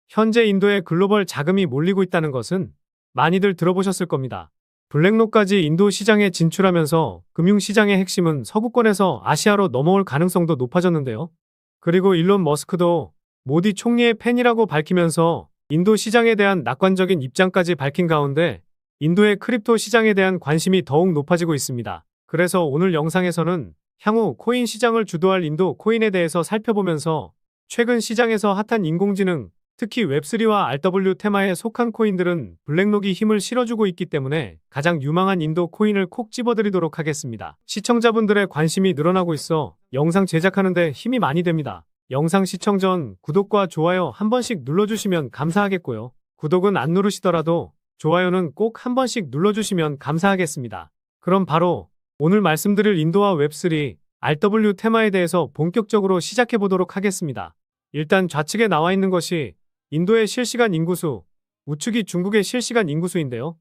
현재 인도에 글로벌 자금이 몰리고 있다는 것은 많이들 들어보셨을 겁니다. 블랙록까지 인도 시장에 진출하면서 금융시장의 핵심은 서구권에서 아시아로 넘어올 가능성도 높아졌는데요. 그리고 일론 머스크도 모디 총리의 팬이라고 밝히면서 인도 시장에 대한 낙관적인 입장까지 밝힌 가운데 인도의 크립토 시장에 대한 관심이 더욱 높아지고 있습니다. 그래서 오늘 영상에서는 향후 코인 시장을 주도할 인도 코인에 대해서 살펴보면서 최근 시장에서 핫한 인공지능, 특히 웹3와 RW 테마에 속한 코인들은 블랙록이 힘을 실어주고 있기 때문에 가장 유망한 인도 코인을 콕 집어드리도록 하겠습니다. 시청자분들의 관심이 늘어나고 있어 영상 제작하는데 힘이 많이 됩니다. 영상 시청 전 구독과 좋아요 한 번씩 눌러주시면 감사하겠고요. 구독은 안 누르시더라도 좋아요는 꼭 한 번씩 눌러주시면 감사하겠습니다. 그럼 바로 오늘 말씀드릴 인도와 웹3, RW 테마에 대해서 본격적으로 시작해보도록 하겠습니다. 일단 좌측에 나와 있는 것이 인도의 실시간 인구수, 우측이 중국의 실시간 인구수인데요.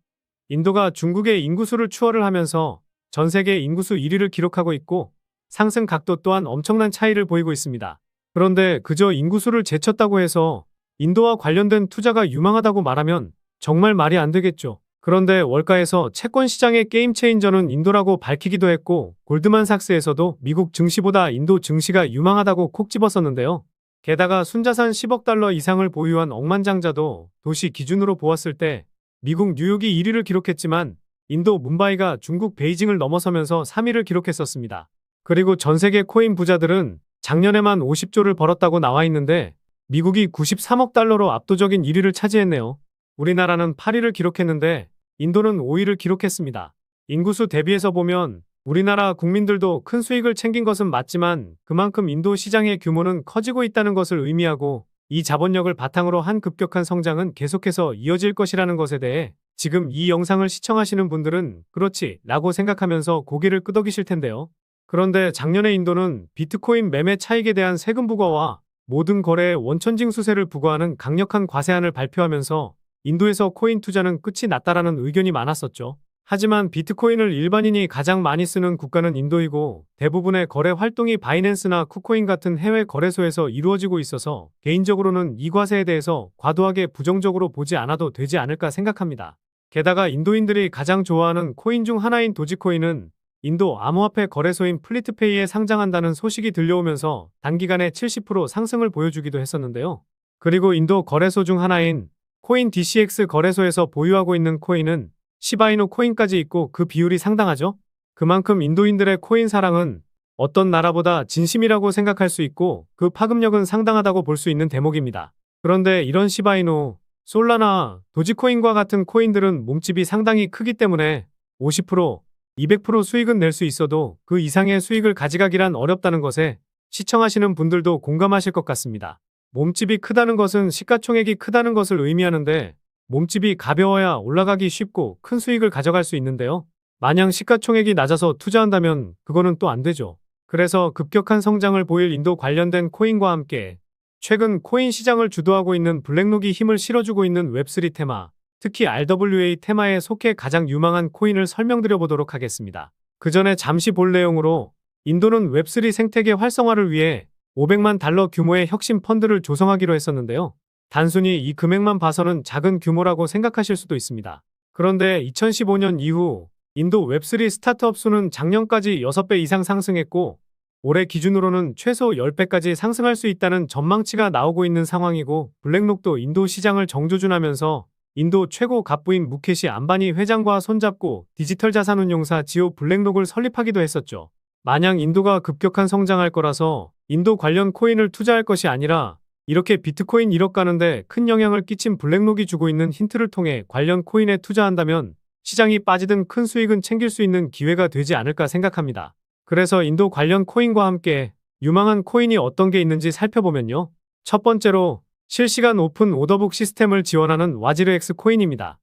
인도가 중국의 인구수를 추월을 하면서 전 세계 인구수 1위를 기록하고 있고 상승 각도 또한 엄청난 차이를 보이고 있습니다. 그런데 그저 인구수를 제쳤다고 해서 인도와 관련된 투자가 유망하다고 말하면 정말 말이 안 되겠죠. 그런데 월가에서 채권 시장의 게임 체인저는 인도라고 밝히기도 했고 골드만삭스에서도 미국 증시보다 인도 증시가 유망하다고 콕 집었었는데요. 게다가 순자산 10억 달러 이상을 보유한 억만장자도 도시 기준으로 보았을 때 미국 뉴욕이 1위를 기록했지만 인도 뭄바이가 중국 베이징을 넘어서면서 3위를 기록했었습니다. 그리고 전 세계 코인 부자들은 작년에만 50조를 벌었다고 나와 있는데 미국이 93억 달러로 압도적인 1위를 차지했네요. 우리나라는 8위를 기록했는데 인도는 5위를 기록했습니다. 인구수 대비해서 보면 우리나라 국민들도 큰 수익을 챙긴 것은 맞지만 그만큼 인도 시장의 규모는 커지고 있다는 것을 의미하고 이 자본력을 바탕으로 한 급격한 성장은 계속해서 이어질 것이라는 것에 대해 지금 이 영상을 시청하시는 분들은 그렇지 라고 생각하면서 고개를 끄덕이실 텐데요. 그런데 작년에 인도는 비트코인 매매 차익에 대한 세금 부과와 모든 거래에 원천징수세를 부과하는 강력한 과세안을 발표하면서 인도에서 코인 투자는 끝이 났다라는 의견이 많았었죠. 하지만 비트코인을 일반인이 가장 많이 쓰는 국가는 인도이고 대부분의 거래 활동이 바이낸스나 쿠코인 같은 해외 거래소에서 이루어지고 있어서 개인적으로는 이 과세에 대해서 과도하게 부정적으로 보지 않아도 되지 않을까 생각합니다. 게다가 인도인들이 가장 좋아하는 코인 중 하나인 도지코인은 인도 암호화폐 거래소인 플리트페이에 상장한다는 소식이 들려오면서 단기간에 70% 상승을 보여주기도 했었는데요. 그리고 인도 거래소 중 하나인 코인 DCX 거래소에서 보유하고 있는 코인은 시바이누 코인까지 있고 그 비율이 상당하죠. 그만큼 인도인들의 코인 사랑은 어떤 나라보다 진심이라고 생각할 수 있고 그 파급력은 상당하다고 볼 수 있는 대목입니다. 그런데 이런 시바이누, 솔라나, 도지코인과 같은 코인들은 몸집이 상당히 크기 때문에 50%, 200% 수익은 낼 수 있어도 그 이상의 수익을 가져가기란 어렵다는 것에 시청하시는 분들도 공감하실 것 같습니다. 몸집이 크다는 것은 시가총액이 크다는 것을 의미하는데 몸집이 가벼워야 올라가기 쉽고 큰 수익을 가져갈 수 있는데요. 마냥 시가총액이 낮아서 투자한다면 그거는 또 안 되죠. 그래서 급격한 성장을 보일 인도 관련된 코인과 함께 최근 코인 시장을 주도하고 있는 블랙록이 힘을 실어주고 있는 웹3 테마, 특히 RWA 테마에 속해 가장 유망한 코인을 설명드려 보도록 하겠습니다. 그 전에 잠시 볼 내용으로 인도는 웹3 생태계 활성화를 위해 500만 달러 규모의 혁신 펀드를 조성하기로 했었는데요. 단순히 이 금액만 봐서는 작은 규모라고 생각하실 수도 있습니다. 그런데 2015년 이후 인도 웹3 스타트업 수는 작년까지 6배 이상 상승했고 올해 기준으로는 최소 10배까지 상승할 수 있다는 전망치가 나오고 있는 상황이고 블랙록도 인도 시장을 정조준하면서 인도 최고 갑부인 무케시 안바니 회장과 손잡고 디지털 자산운용사 지오 블랙록을 설립하기도 했었죠. 마냥 인도가 급격한 성장할 거라서 인도 관련 코인을 투자할 것이 아니라 이렇게 비트코인 1억 가는데 큰 영향을 끼친 블랙록이 주고 있는 힌트를 통해 관련 코인에 투자한다면 시장이 빠지든 큰 수익은 챙길 수 있는 기회가 되지 않을까 생각합니다. 그래서 인도 관련 코인과 함께 유망한 코인이 어떤 게 있는지 살펴보면요. 첫 번째로 실시간 오픈 오더북 시스템을 지원하는 와지르X 코인입니다.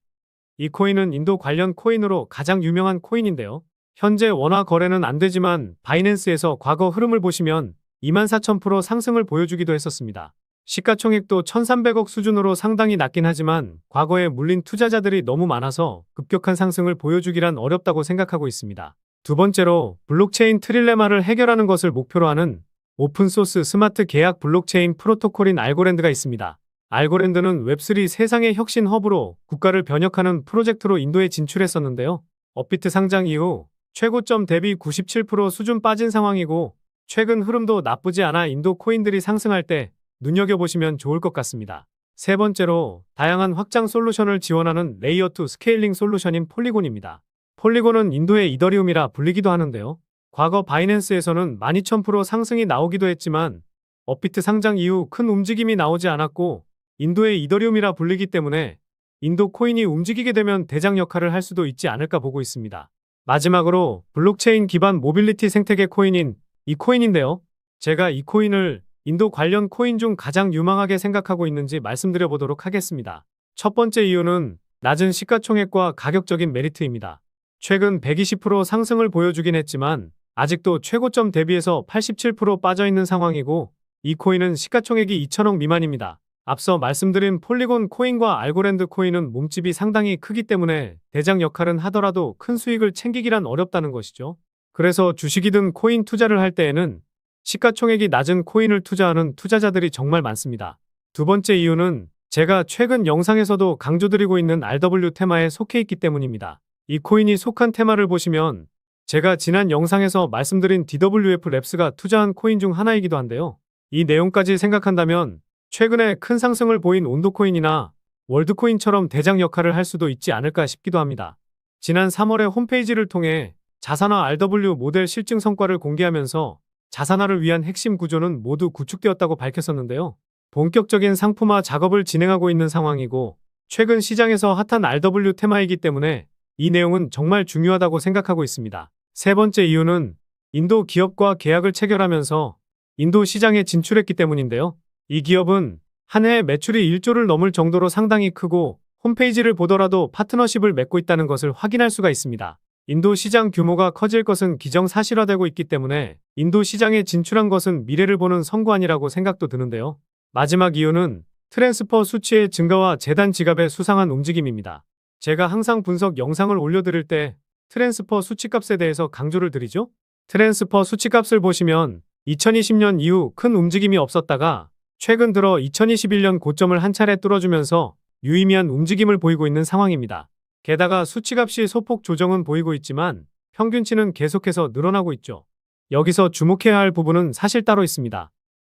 이 코인은 인도 관련 코인으로 가장 유명한 코인인데요. 현재 원화 거래는 안 되지만 바이낸스에서 과거 흐름을 보시면 24,000% 상승을 보여주기도 했었습니다. 시가총액도 1,300억 수준으로 상당히 낮긴 하지만 과거에 물린 투자자들이 너무 많아서 급격한 상승을 보여주기란 어렵다고 생각하고 있습니다. 두 번째로 블록체인 트릴레마를 해결하는 것을 목표로 하는 오픈소스 스마트 계약 블록체인 프로토콜인 알고랜드가 있습니다. 알고랜드는 웹3 세상의 혁신 허브로 국가를 변혁하는 프로젝트로 인도에 진출했었는데요. 업비트 상장 이후 최고점 대비 97% 수준 빠진 상황이고 최근 흐름도 나쁘지 않아 인도 코인들이 상승할 때 눈여겨보시면 좋을 것 같습니다. 세 번째로 다양한 확장 솔루션을 지원하는 레이어2 스케일링 솔루션인 폴리곤입니다. 폴리곤은 인도의 이더리움이라 불리기도 하는데요. 과거 바이낸스에서는 12,000% 상승이 나오기도 했지만 업비트 상장 이후 큰 움직임이 나오지 않았고 인도의 이더리움이라 불리기 때문에 인도 코인이 움직이게 되면 대장 역할을 할 수도 있지 않을까 보고 있습니다. 마지막으로 블록체인 기반 모빌리티 생태계 코인인 이 코인인데요. 제가 이 코인을 인도 관련 코인 중 가장 유망하게 생각하고 있는지 말씀드려 보도록 하겠습니다. 첫 번째 이유는 낮은 시가총액과 가격적인 메리트입니다. 최근 120% 상승을 보여주긴 했지만 아직도 최고점 대비해서 87% 빠져있는 상황이고 이 코인은 시가총액이 2천억 미만입니다. 앞서 말씀드린 폴리곤 코인과 알고랜드 코인은 몸집이 상당히 크기 때문에 대장 역할은 하더라도 큰 수익을 챙기기란 어렵다는 것이죠. 그래서 주식이든 코인 투자를 할 때에는 시가총액이 낮은 코인을 투자하는 투자자들이 정말 많습니다. 두 번째 이유는 제가 최근 영상에서도 강조드리고 있는 RW 테마에 속해 있기 때문입니다. 이 코인이 속한 테마를 보시면 제가 지난 영상에서 말씀드린 DWF 랩스가 투자한 코인 중 하나이기도 한데요. 이 내용까지 생각한다면 최근에 큰 상승을 보인 온도코인이나 월드코인처럼 대장 역할을 할 수도 있지 않을까 싶기도 합니다. 지난 3월에 홈페이지를 통해 자산화 RW 모델 실증 성과를 공개하면서 자산화를 위한 핵심 구조는 모두 구축되었다고 밝혔었는데요. 본격적인 상품화 작업을 진행하고 있는 상황이고 최근 시장에서 핫한 RW 테마이기 때문에 이 내용은 정말 중요하다고 생각하고 있습니다. 세 번째 이유는 인도 기업과 계약을 체결하면서 인도 시장에 진출했기 때문인데요. 이 기업은 한 해에 매출이 1조를 넘을 정도로 상당히 크고 홈페이지를 보더라도 파트너십을 맺고 있다는 것을 확인할 수가 있습니다. 인도 시장 규모가 커질 것은 기정사실화되고 있기 때문에 인도 시장에 진출한 것은 미래를 보는 선구안이라고 생각도 드는데요. 마지막 이유는 트랜스퍼 수치의 증가와 재단 지갑의 수상한 움직임입니다. 제가 항상 분석 영상을 올려드릴 때 트랜스퍼 수치값에 대해서 강조를 드리죠. 트랜스퍼 수치값을 보시면 2020년 이후 큰 움직임이 없었다가 최근 들어 2021년 고점을 한 차례 뚫어주면서 유의미한 움직임을 보이고 있는 상황입니다. 게다가 수치값이 소폭 조정은 보이고 있지만 평균치는 계속해서 늘어나고 있죠. 여기서 주목해야 할 부분은 사실 따로 있습니다.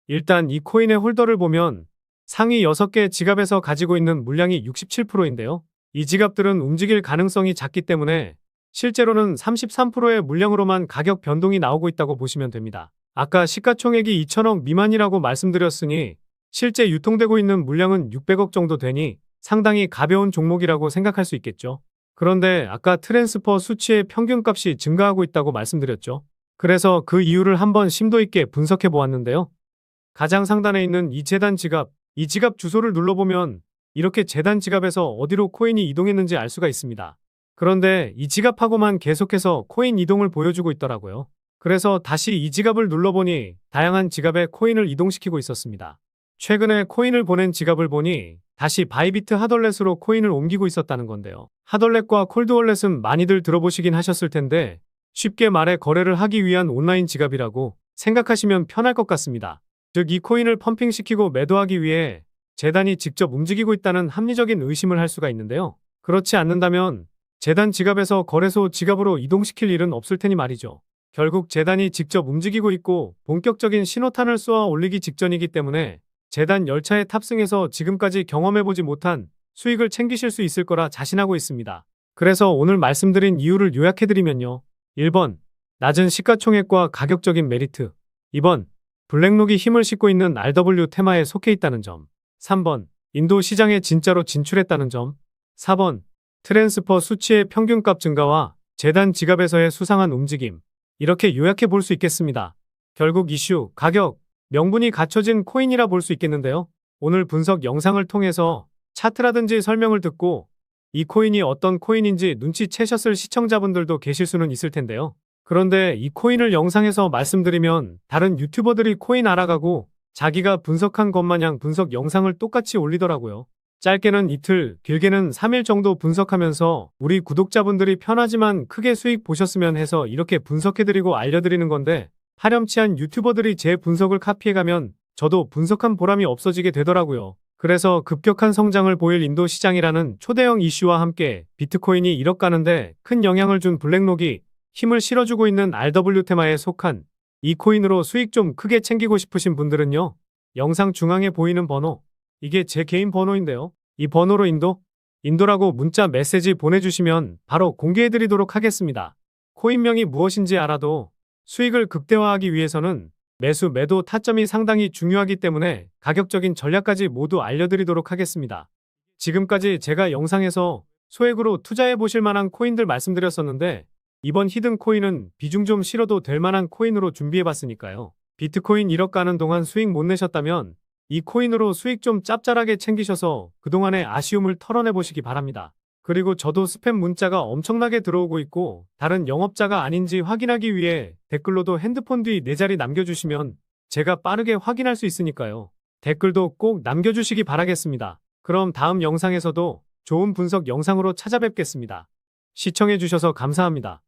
일단 이 코인의 홀더를 보면 상위 6개 지갑에서 가지고 있는 물량이 67%인데요. 이 지갑들은 움직일 가능성이 작기 때문에 실제로는 33%의 물량으로만 가격 변동이 나오고 있다고 보시면 됩니다. 아까 시가총액이 2천억 미만이라고 말씀드렸으니 실제 유통되고 있는 물량은 600억 정도 되니 상당히 가벼운 종목이라고 생각할 수 있겠죠. 그런데 아까 트랜스퍼 수치의 평균값이 증가하고 있다고 말씀드렸죠. 그래서 그 이유를 한번 심도 있게 분석해 보았는데요. 가장 상단에 있는 이 재단 지갑, 이 지갑 주소를 눌러보면 이렇게 재단 지갑에서 어디로 코인이 이동했는지 알 수가 있습니다. 그런데 이 지갑하고만 계속해서 코인 이동을 보여주고 있더라고요. 그래서 다시 이 지갑을 눌러보니 다양한 지갑에 코인을 이동시키고 있었습니다. 최근에 코인을 보낸 지갑을 보니 다시 바이비트 핫월렛으로 코인을 옮기고 있었다는 건데요. 핫월렛과 콜드월렛은 많이들 들어보시긴 하셨을 텐데 쉽게 말해 거래를 하기 위한 온라인 지갑이라고 생각하시면 편할 것 같습니다. 즉 이 코인을 펌핑시키고 매도하기 위해 재단이 직접 움직이고 있다는 합리적인 의심을 할 수가 있는데요. 그렇지 않는다면 재단 지갑에서 거래소 지갑으로 이동시킬 일은 없을 테니 말이죠. 결국 재단이 직접 움직이고 있고 본격적인 신호탄을 쏘아 올리기 직전이기 때문에 재단 열차에 탑승해서 지금까지 경험해보지 못한 수익을 챙기실 수 있을 거라 자신하고 있습니다. 그래서 오늘 말씀드린 이유를 요약해드리면요. 1번, 낮은 시가총액과 가격적인 메리트. 2번, 블랙록이 힘을 싣고 있는 RW 테마에 속해 있다는 점. 3번, 인도 시장에 진짜로 진출했다는 점. 4번, 트랜스퍼 수치의 평균값 증가와 재단 지갑에서의 수상한 움직임. 이렇게 요약해 볼 수 있겠습니다. 결국 이슈, 가격, 명분이 갖춰진 코인이라 볼 수 있겠는데요. 오늘 분석 영상을 통해서 차트라든지 설명을 듣고 이 코인이 어떤 코인인지 눈치채셨을 시청자분들도 계실 수는 있을 텐데요. 그런데 이 코인을 영상에서 말씀드리면 다른 유튜버들이 코인 알아가고 자기가 분석한 것 마냥 분석 영상을 똑같이 올리더라고요. 짧게는 이틀, 길게는 3일 정도 분석하면서 우리 구독자분들이 편하지만 크게 수익 보셨으면 해서 이렇게 분석해드리고 알려드리는 건데 파렴치한 유튜버들이 제 분석을 카피해가면 저도 분석한 보람이 없어지게 되더라고요. 그래서 급격한 성장을 보일 인도 시장이라는 초대형 이슈와 함께 비트코인이 1억 가는데 큰 영향을 준 블랙록이 힘을 실어주고 있는 RW 테마에 속한 이 코인으로 수익 좀 크게 챙기고 싶으신 분들은요. 영상 중앙에 보이는 번호, 이게 제 개인 번호인데요. 이 번호로 인도라고 문자 메시지 보내주시면 바로 공개해드리도록 하겠습니다. 코인명이 무엇인지 알아도 수익을 극대화하기 위해서는 매수, 매도 타점이 상당히 중요하기 때문에 가격적인 전략까지 모두 알려드리도록 하겠습니다. 지금까지 제가 영상에서 소액으로 투자해 보실 만한 코인들 말씀드렸었는데 이번 히든 코인은 비중 좀 실어도 될 만한 코인으로 준비해 봤으니까요. 비트코인 1억 가는 동안 수익 못 내셨다면 이 코인으로 수익 좀 짭짤하게 챙기셔서 그동안의 아쉬움을 털어내 보시기 바랍니다. 그리고 저도 스팸 문자가 엄청나게 들어오고 있고 다른 영업자가 아닌지 확인하기 위해 댓글로도 핸드폰 뒤 4자리 남겨주시면 제가 빠르게 확인할 수 있으니까요. 댓글도 꼭 남겨주시기 바라겠습니다. 그럼 다음 영상에서도 좋은 분석 영상으로 찾아뵙겠습니다. 시청해주셔서 감사합니다.